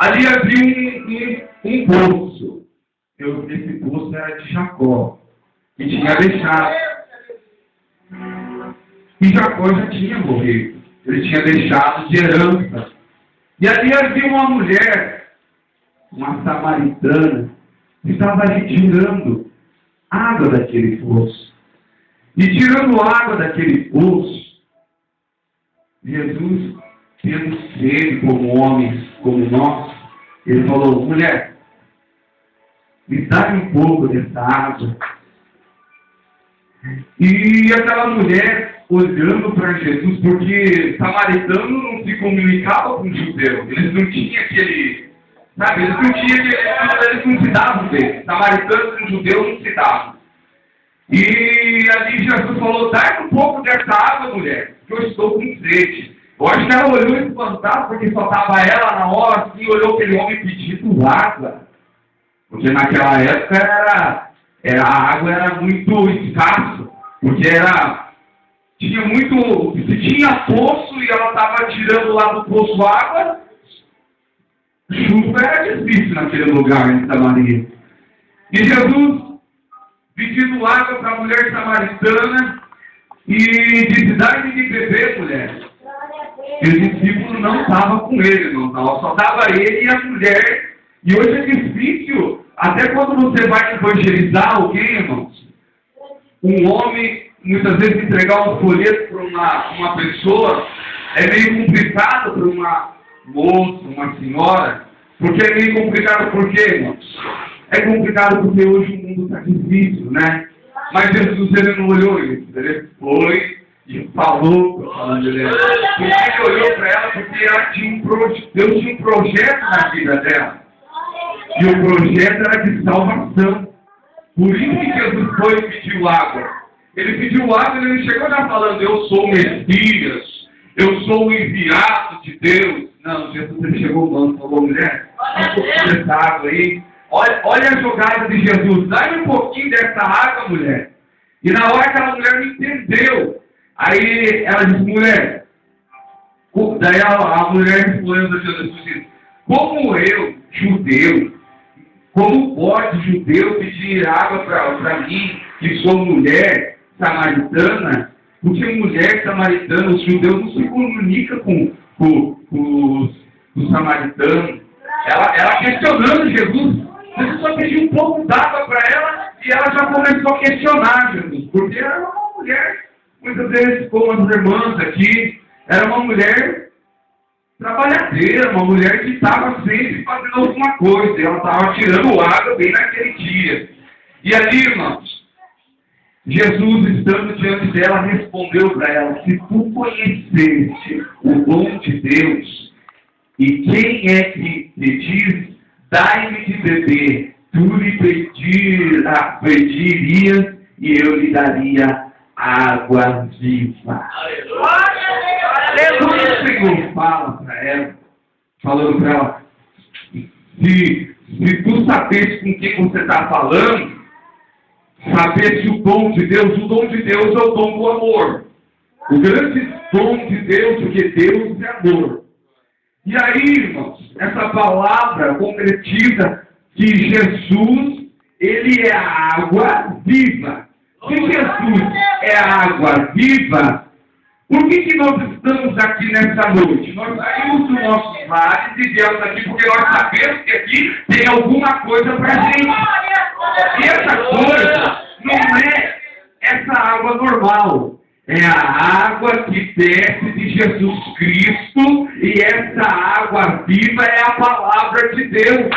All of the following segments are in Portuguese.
Ali havia um poço. Esse poço era de Jacó, que tinha deixado. E Jacó já tinha morrido. Ele tinha deixado de herança. E ali havia uma mulher, uma samaritana, que estava ali tirando água daquele poço. E tirando água daquele poço, Jesus, tendo sede como homens, como nós, ele falou: mulher, me dá um pouco dessa água. E aquela mulher, olhando para Jesus, porque samaritano não se comunicava com judeu, eles não tinham aquele, sabe, eles não se davam dele, samaritanos com judeu não se davam. E ali Jesus falou: dá um pouco dessa água, mulher, que eu estou com sede. Eu acho que ela olhou espantada, porque só estava ela na hora, assim, olhou aquele homem pedindo água. Porque naquela época a água era muito escassa, porque tinha poço e ela estava tirando lá do poço água, chuva era difícil naquele lugar em Samaria. E Jesus, pedindo água para a mulher samaritana, e disse: dá-me de beber, mulher. E o discípulo não estava com ele, não, só estava ele e a mulher. E hoje é difícil, até quando você vai evangelizar alguém, irmãos, um homem, muitas vezes, entregar um folheto para uma pessoa, é meio complicado para uma moça, uma senhora, porque é meio complicado. Por quê, irmãos? É complicado porque hoje o mundo está difícil, né? Mas Jesus, ele não olhou isso, ele foi e falou para a mulher. Porque ele olhou para ela porque Deus tinha um projeto na vida dela. E o projeto era de salvação. Por isso que Jesus foi e pediu água. Ele pediu água e ele chegou já falando: eu sou o Messias, eu sou o enviado de Deus. Não, Jesus, ele chegou falando: falou, mulher, dá um pouquinho dessa água aí. Olha a jogada de Jesus: dá um pouquinho dessa água, mulher. E na hora que aquela mulher não entendeu, aí ela disse: mulher. Daí a mulher respondendo a Jesus disse: como eu, judeu, como pode judeu pedir água para mim, que sou mulher samaritana? Porque mulher samaritana, os judeus não se comunicam com os samaritanos. Ela questionando Jesus. Jesus só pediu um pouco d'água para ela e ela já começou a questionar Jesus. Porque era uma mulher, muitas vezes, como as irmãs aqui, era uma mulher trabalhadeira, uma mulher que estava sempre fazendo alguma coisa, e ela estava tirando água bem naquele dia. E ali, irmãos, Jesus, estando diante dela, respondeu para ela: se tu conheceste o dom de Deus, e quem é que te diz, dai-me de beber, tu lhe pedirias, e eu lhe daria água viva. Quando o Senhor fala para ela, falando para ela: se tu sabes com quem você está falando, saber se o dom de Deus é o dom do amor. O grande dom de Deus, porque Deus é amor. E aí, irmãos, essa palavra concretiza que Jesus, ele é a água viva. Se Jesus é a água viva, por que nós estamos aqui nessa noite? Nós saímos dos nossos lares e viemos aqui porque nós sabemos que aqui tem alguma coisa para a gente. E essa coisa não é essa água normal. É a água que desce de Jesus Cristo, e essa água viva é a palavra de Deus.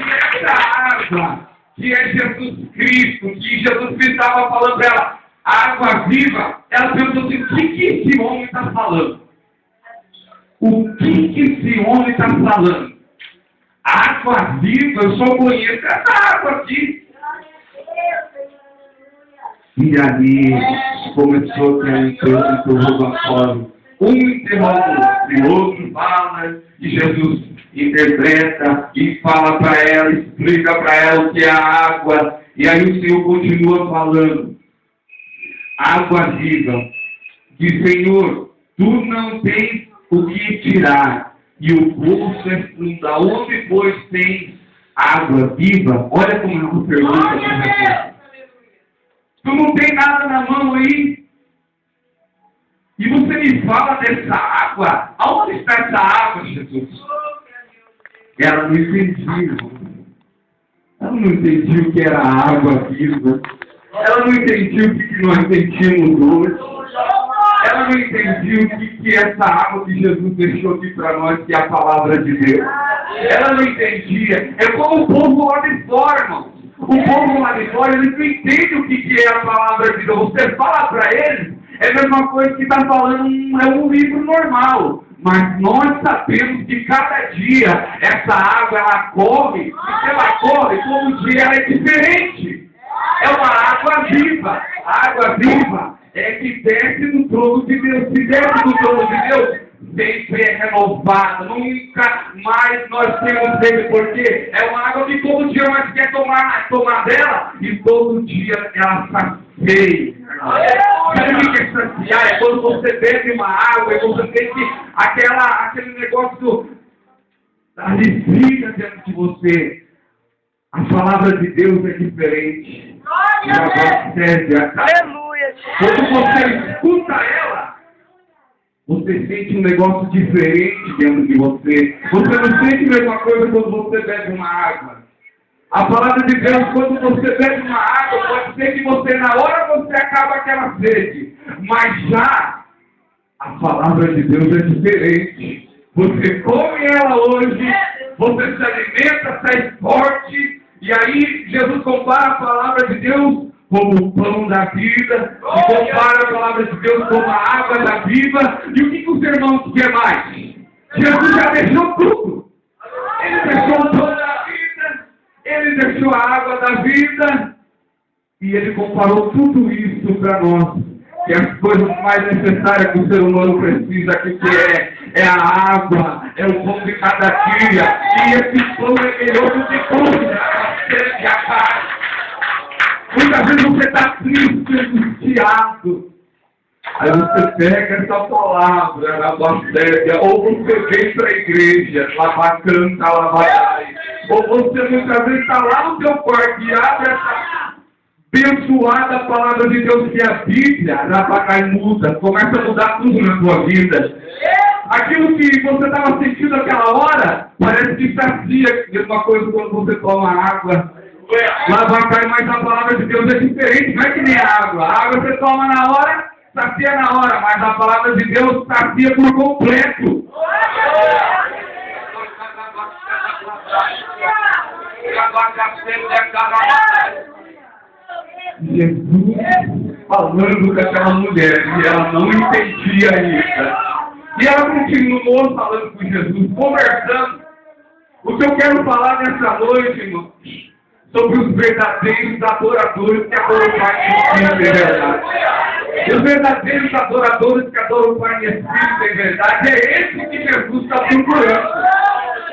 E essa água que é Jesus Cristo, que Jesus estava falando para ela, água viva, ela perguntou assim: o que esse homem está falando? O que esse homem está falando? Água viva, eu só conheço essa água aqui. E ali começou a ter um interrogatório. Um interroga o outro, fala, e Jesus interpreta e fala para ela, explica para ela o que é a água. E aí o Senhor continua falando: água viva. Diz: Senhor, Tu não tens o que tirar, e o poço é fundo. Aonde, pois, tens água viva? Olha como é uma pergunta para Jesus. Tu não tem nada na mão aí? E você me fala dessa água? Aonde está essa água, Jesus? Ela não entendia. Ela não entendia o que era água viva. Ela não entendia o que nós sentimos hoje. Ela não entendia o que é essa água que Jesus deixou aqui para nós, que é a palavra de Deus. Ela não entendia. É como o povo lá de fora, irmão. O povo lá de fora, eles não entendem o que é a palavra de Deus. Você fala para eles, é a mesma coisa que está falando, é um livro normal. Mas nós sabemos que cada dia essa água ela corre, e se ela corre, todo dia ela é diferente. É uma água viva. A água viva é que desce no trono de Deus. Se desce no trono de Deus, sempre é renovada. Nunca mais nós temos sede, porque é uma água que todo dia nós queremos tomar dela, e todo dia ela sacia. Sabe o que é saciar? É quando você bebe uma água e você sente aquele negócio alivia dentro de você. A palavra de Deus é diferente. Aleluia. Quando você escuta ela, você sente um negócio diferente dentro de você. Você não sente a mesma coisa quando você bebe uma água. A palavra de Deus, quando você bebe uma água, pode ser que você, na hora, você acaba aquela sede. Mas já, a palavra de Deus é diferente. Você come ela hoje, você se alimenta, sai forte. E aí, Jesus compara a palavra de Deus como o pão da vida. E compara a palavra de Deus como a água da vida. E o que os irmãos querem mais? Jesus já deixou tudo. Ele deixou o pão da vida. Ele deixou a água da vida. E ele comparou tudo isso para nós. Que as coisas mais necessárias que o ser humano precisa aqui, que é a água, é o pão de cada dia. E esse pão é melhor do que tudo. A carne. Muitas vezes você está triste, angustiado. Aí você pega essa palavra, ou você vem para a igreja, lavar canta, lavar. Ou você muitas vezes está lá no teu quarto e abre essa abençoada palavra de Deus, que é a Bíblia, Rabacai muda, começa a mudar tudo na tua vida. Aquilo que você estava sentindo naquela hora, parece que sacia. Mesma coisa quando você toma água. Rabacai, mas a palavra de Deus é diferente, não é que nem a água. A água você toma na hora, sacia na hora, mas a palavra de Deus sacia por completo. Jesus falando com aquela mulher, e ela não entendia isso. E ela continuou falando com Jesus, conversando. O que eu quero falar nessa noite, irmão, sobre os verdadeiros adoradores que adoram o Pai em Espírito e verdade. Os verdadeiros adoradores que adoram o Pai em Espírito e verdade, é esse que Jesus está procurando.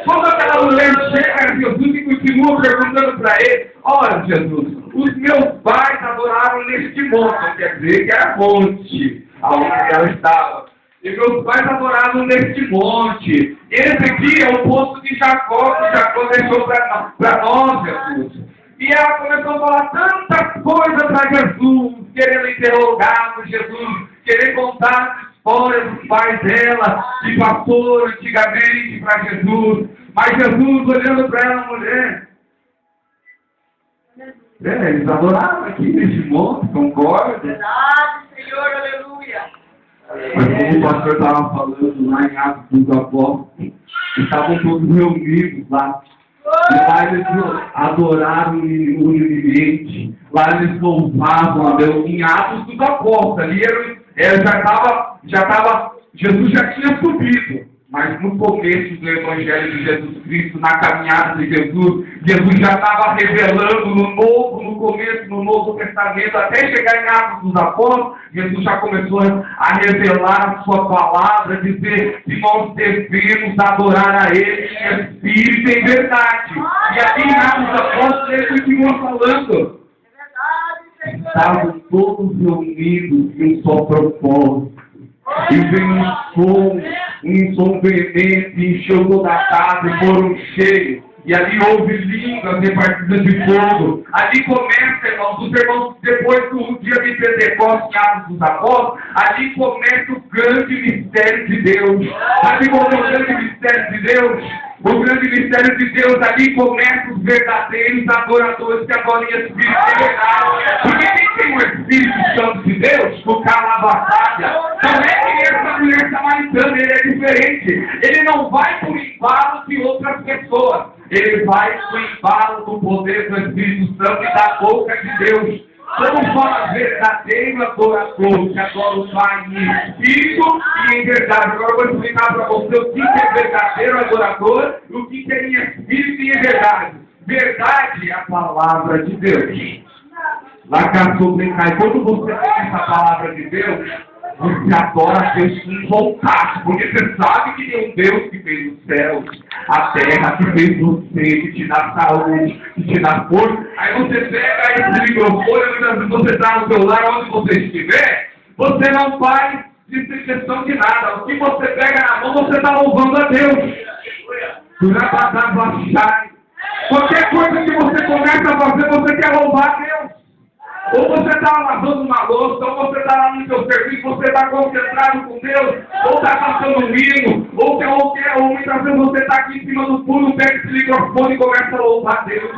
Quando aquela mulher chega a Jesus e continua perguntando para ele, olha Jesus, os meus pais adoraram neste monte, quer dizer que era fonte, aonde ela estava. E meus pais adoraram neste monte. Esse aqui é o poço de Jacó, que Jacó deixou para nós, Jesus. E ela começou a falar tantas coisas para Jesus, querendo interrogar com Jesus, querendo contar as histórias dos pais dela, que passou antigamente para Jesus. Mas Jesus, olhando para ela, mulher, eles adoraram aqui neste monte, concorda? Verdade, Senhor, aleluia. Mas como o pastor estava falando lá em Atos dos Apóstolos, estavam todos reunidos lá. E lá eles adoraram unanimemente. Lá eles louvavam a Deus em Atos dos Apóstolos. Ali Jesus já tinha subido. Mas no começo do Evangelho de Jesus Cristo, na caminhada de Jesus, Jesus já estava revelando no começo, no Novo Testamento, até chegar em Atos dos Apóstolos, Jesus já começou a revelar a sua palavra, dizer que nós devemos adorar a Ele em espírito e em verdade. E aqui em Atos dos Apóstolos, ele continua falando. Estavam todos reunidos em um só propósito. E veio um som veemente, encheu toda a casa e foram cheios. E ali houve línguas repartidas de fogo. Ali começa, irmãos, os irmãos, depois do dia de Pentecostes, Atos dos Apóstolos, ali começa o grande mistério de Deus. Ali começa o grande mistério de Deus. O grande mistério de Deus, ali começa os verdadeiros adoradores que adoram em espírito de verdade. Porque quem tem o Espírito Santo de Deus, o Calavatária, não é que essa mulher samaritana, ele é diferente. Ele não vai por embalo de outras pessoas. Ele vai por embalo do poder do Espírito Santo e da boca de Deus. Como fala verdadeiro adorador, que adora o Pai em espírito e em verdade. Agora eu vou explicar para você o que é verdadeiro adorador e o que é em espírito e em verdade. Verdade é a palavra de Deus. Lá caçou brincar. Quando você tem essa palavra de Deus, você adora a Deus com vontade, porque você sabe que tem um Deus que fez os céus, a terra, que fez você, que te dá saúde, que te dá força. Aí você pega esse microfone, muitas vezes você está no celular, onde você estiver, você não faz questão de nada. O que você pega na mão, você está louvando a Deus. Qualquer coisa que você começa a fazer, você quer louvar a Deus. Ou você está lavando uma louça, ou você está lá no seu serviço, você está concentrado com Deus, ou está cantando um hino, ou muitas vezes você está aqui em cima do pulo, pega esse microfone e começa a louvar a Deus.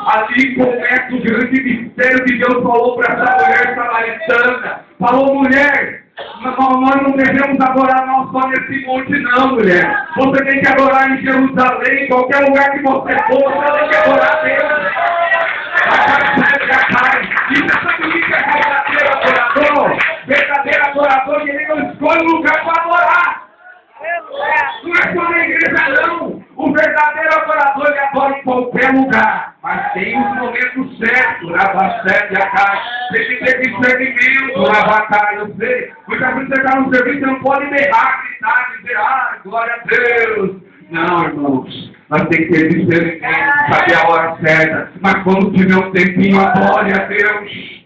Ali começa o grande mistério que Deus falou para essa mulher samaritana. Falou, mulher, nós não devemos adorar não só nesse monte não, mulher. Você tem que adorar em Jerusalém, em qualquer lugar que você for, você tem que adorar a Deus. E você sabe o que é verdadeiro adorador? Verdadeiro adorador, que ele não escolhe lugar para adorar. Não é só na igreja, não. O verdadeiro adorador, ele adora em qualquer lugar. Mas tem os momentos certos, Rabacete, Acai. Tem que ter discernimento, Rabacai, eu sei. Muitas vezes você está no serviço, você não pode berrar, gritar, dizer, glória a Deus. Não, irmãos. Nós temos que ter discernimento, saber a hora certa. Mas quando tiver um tempinho, adore a Deus.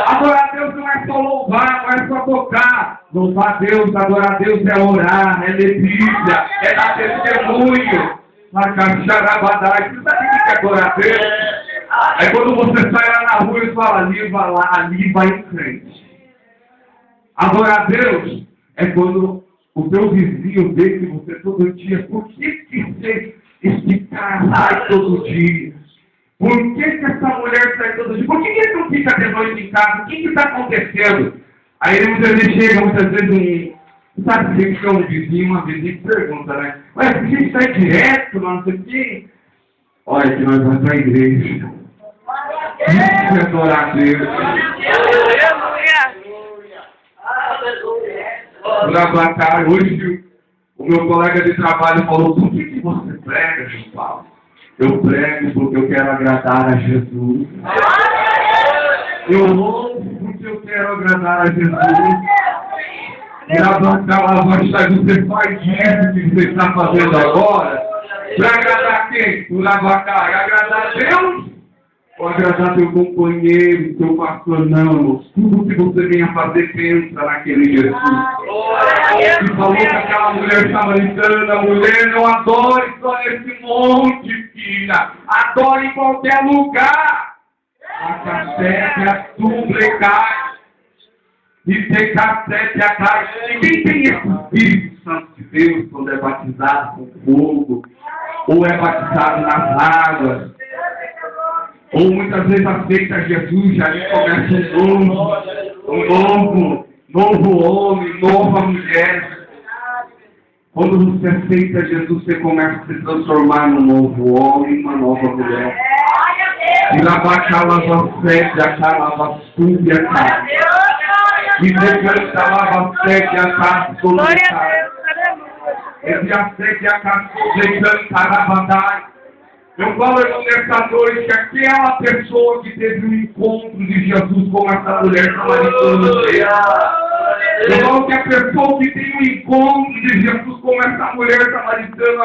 Adorar a Deus não é só louvar, não é só tocar. Louvar a Deus, adorar a Deus é orar, é ler Bíblia, é dar testemunho. Você sabe o que é adorar a Deus? É quando você sai lá na rua e fala, ali vai em frente. Adorar a Deus é quando o teu vizinho vê que você todo dia, por que esse cara sai todo dia? Por que essa mulher sai todo dia? Por que ele não fica de noite em casa? O que está acontecendo? Aí ele muitas vezes chega, muitas vezes sabe sempre que é um vizinho, uma vizinha que pergunta, né? Ué, por que a gente sai direto, não sei o quê? Olha que nós vamos para a igreja. Isso é adorar a Deus. Hoje, o meu colega de trabalho falou, por que você prega, João Paulo? Eu prego porque eu quero agradar a Jesus. Eu louvo porque eu quero agradar a Jesus. Você faz isso que você está fazendo agora para agradar quem? Agradar a Deus? Ou agradar teu companheiro, teu pastor? Não, irmãos. Tudo que você venha fazer, pensa naquele Jesus. E falou que aquela mulher samaritana, mulher, não adore só nesse monte, filha. Adore em qualquer lugar. A cassete, a tublecai. E tem cassete, a cai. E quem tem esse Espírito Santo de Deus, quando é batizado com fogo, ou é batizado nas águas, ou muitas vezes aceita Jesus, já ali começa um novo homem, nova mulher. Quando você aceita Jesus, você começa a se transformar num novo homem, uma nova mulher. E lá baixa a lava sete, a lava sube, a casa. E depois a lava sete, a casa sobre a casa. Entre a sete e a casa sobre a casa. Eu falo, irmão, nessa noite, que aquela pessoa que teve um encontro de Jesus com essa mulher samaritana. Eu falo que a pessoa que tem um encontro de Jesus com essa mulher samaritana